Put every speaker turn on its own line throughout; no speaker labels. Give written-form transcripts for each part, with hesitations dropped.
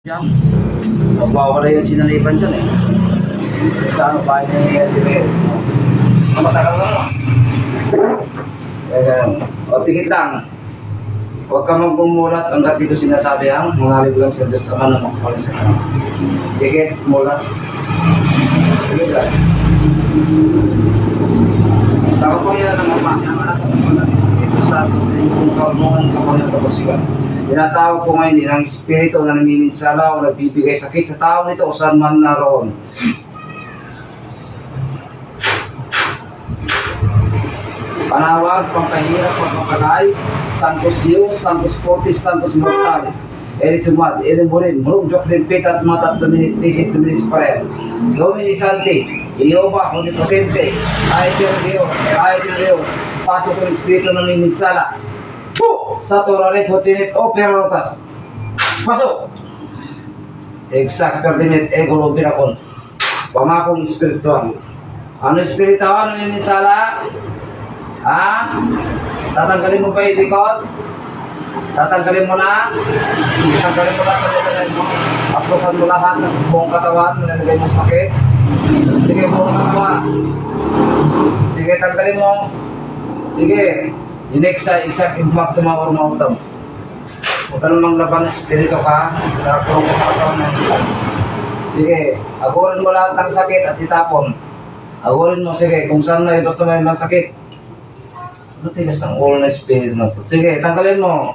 Diyan, magwawala yung sinalipan dyan eh. Sa ano, bahay ni Elvire. Matagal na no? O, pigit lang. Huwag ka magmumulat hanggat dito sinasabi ang mangalib lang sa Diyos Ama na makapalit sa kanila. Pigit, mulat. Pigit lang. Sa kapangyarihan ng Ama, ng Anak at ng Espiritu Santo sa inyong kaunungan kapangyarihan kapasigan. Tinatawag ko ngayon din ang espiritu na namiminsala o nagbibigay sakit sa tao nito o saan man naroon. Panawag, pampahirap, pampakalay, Santos Dios, Santos Fortis, Santos Mortalis, Elisumad, Elimurin, Murug, Joklin, Pit at Matat, Dominitis, Dominis Parem, Domini Santi, Ioba, Omnipotente, Aeter Dios, pasok ang espiritu na namiminsala. Sa torare potinit o perotas. Pasok. Exact pertinit ego lobinakon. Pamakong espiritual. Ano espiritual? Ano yung minsala? Ha? Tatanggalin mo ba yung likod? Tatanggalin mo na? Tatanggalin mo na sa nilagay mo. Aprosan mo lahat ng buong katawan. Nilagay mo sakit. Sige, buong katawan. Sige, tanggalin mo. Sige. Ineksa, isak, imbak, tumawar, mautam. Huwag ka namang laban ng espiritu ka, nakakulong ka sa katawan ng ilan. Sige, agurin mo lahat ng sakit at itapon. Agurin mo, sige, kung saan na, basta may masakit. Matigas ang ulo ng espiritu na ito. Sige, tanggalin mo.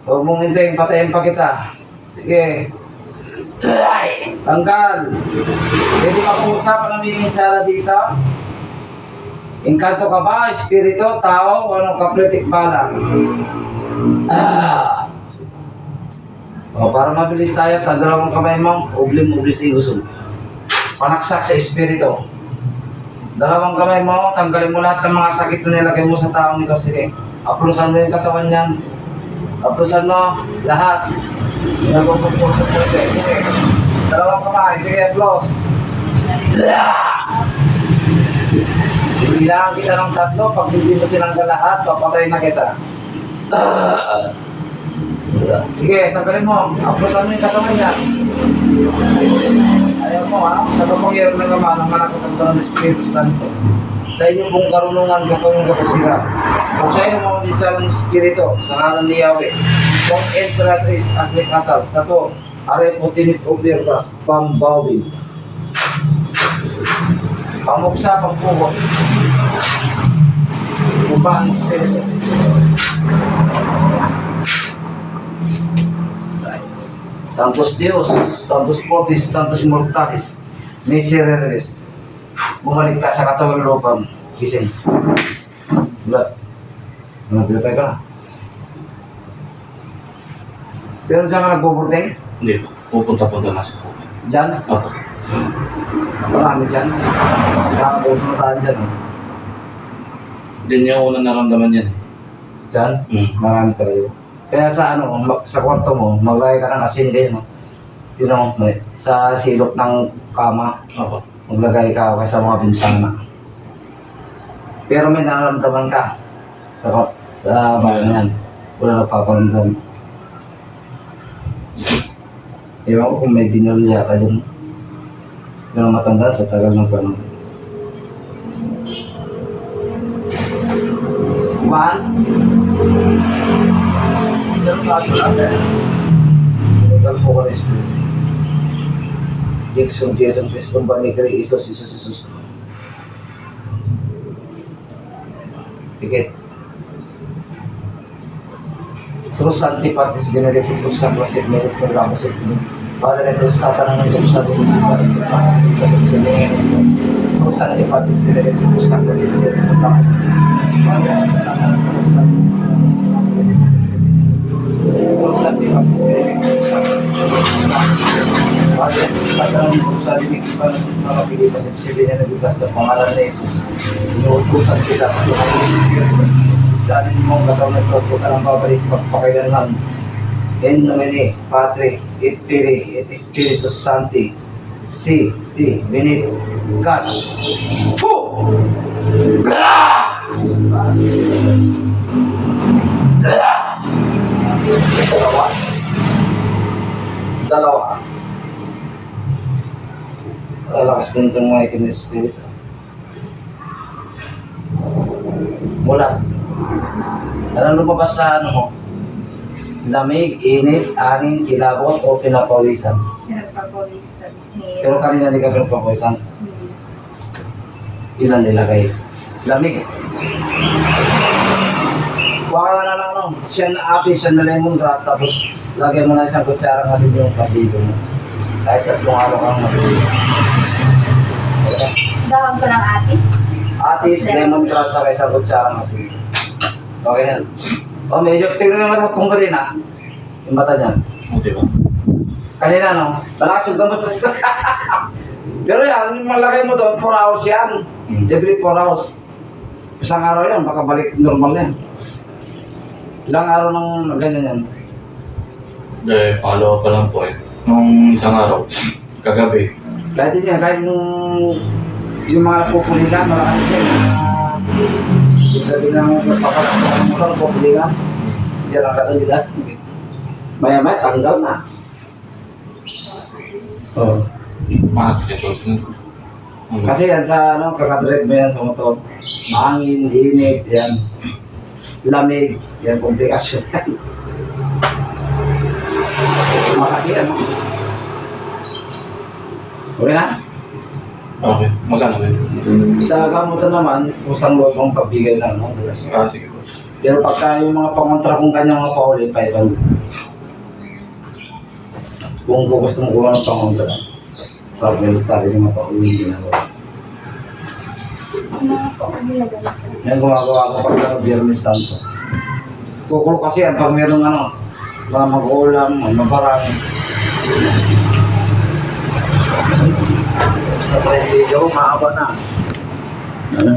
Huwag mong hintayin, patayin pa kita. Sige. Tanggal. Pwede ka kung usapan ng miminsala dito? Engkanto ka ba? Espiritu, tao, o ano kapritik bala? O, para mabilis tayo, dalawang kamay mo, ublim-ublis igusog. Panaksak sa espiritu. Dalawang kamay mo, tanggalin mo lahat ng mga sakit na nilagay mo sa taong ito. Sige, aplusan mo yung katawan niyan. Aplusan mo lahat. Nagpupusok mo ito. Sige, dalawang kamay, sige, applause. Bilangan kita ng tatlo, pag hindi mo tinanggal lahat, papatay na kita. Sige, tanggalin mo. Apusan mo yung katawan niya. Ayaw mo ha, sa kapangyarihan ng Ama, ng Anak at ng Espiritu Santo. Sa inyong pong karunungan, kapangyarihan kapasiran. Kung sa inyong mga minsan ng Espiritu, sa ngalan ni Yahweh, kung Emperatriz at Mikatal, sa to, Arepotinit Obiertas, Pambawin. Pamuksa, pampuhot. Ubang espiritu. Santos Dios, Santos Fortis, Santos Mortalis, Misereres. Bumalik ka sa katawan lupang. Gising. Bulat. Pinatay ka na. Pero dyan ka nagbuburteng?
Hindi. Pupunta-punta na sa pupunta.
Dyan?
Opo.
Marami dyan. Nakakapuso na tayo dyan.
Diyan niya unang naramdaman yan eh.
Dyan? Marami talaga. Kaya sa ano, sa kwarto mo, maglagay ka ng asin kayo, no? You know, sa silot ng kama,
Opo.
maglagay ka sa mga bintana. Pero may nararamdaman ka sa bahay na yan. Wala nagpaparamdam. Ewan ko kung may dinarya ka dyan. Pero matanda sa tagal ng panahon. One. Pero bago lang eh. Inigal po ko na espiritu. Dixon, Jason, Cristo, Banikri, Isos. Pikit. Cruz Antipatis, Benedictus, Sacros, Merit, Ramos, Padre Cruz, Satan, ang sa Cruz Antipatis, Benedictus, Sacros, Merit, Ramos, Cruz Antipatis, Benedictus, Padre Cruz, Satan, ang sa Pilipinas, mga Pilipinas, at sabihin na nabigas sa pangalan ni Jesus. Inuutusan sila kasi sa atin mong katawan na ito, ka ng babalik magpakailanman. En nomine Patri, et Filii, et Spiritus Sancti, si, ti, venit, kat. Fu! Dalawa. Lalakas din itong mga itim na spirit. Mula. Anong lumabas sa ano mo? Lamig, init, angin, kilabot, o pinapawisan.
Pinagpapawisan.
Pero kanina hindi ka pinapawisan. Ilan nilagay? Lamig. Kuha ka na lang ano, siya na api, siya na lemongrass, tapos lagay mo na isang kutsara kasi yung partido mo. Kahit 3 araw kang matulog.
Dahon ko ng atis.
Atis, lemongrass, saka isang kutsara kasi. Okay yan. Oh, medyo tingnan naman ang pong din ha. Yung mata niya.
O, di ba?
Kanina no, malakas yung gamot. Pero yan, yung malagay mo doon, 4 hours yan. Every 4 hours. Isang araw yan, baka balik normal yan. Ilang araw nang ganyan yan?
Follow up pa lang po eh. Nung isang araw, kagabi.
Kahit din yan, kahit yung mga pupuligan, marami yan. Yung sabi ng papalas ng motor, pupuligan. Diyan ang katong gila. Maya-maya, tanggal na. Oh.
Masakit po.
Kasi yan sa ano, kakadrive mo yan sa motor. Mahangin, init, yan. Lamig, yan, komplikasyon yan. Makati yan. Okay na?
Okay. Magkano ba yun?
Sa gamutan naman, kusang loob mong pagbigay lang. No?
Sige po.
Pero pagka yung mga pangontra kung kanyang mga pauli, 500. Kung gusto mo kuha ng pangontra, pag-military yung mga pauli yung ginagawa. Yan gumagawa ko pagka Biyernes Santo. Kukulo kasi yan pag mayroong ano, mga mag-ulam, mabarang. Basta pa yung video, maaba na. Ano?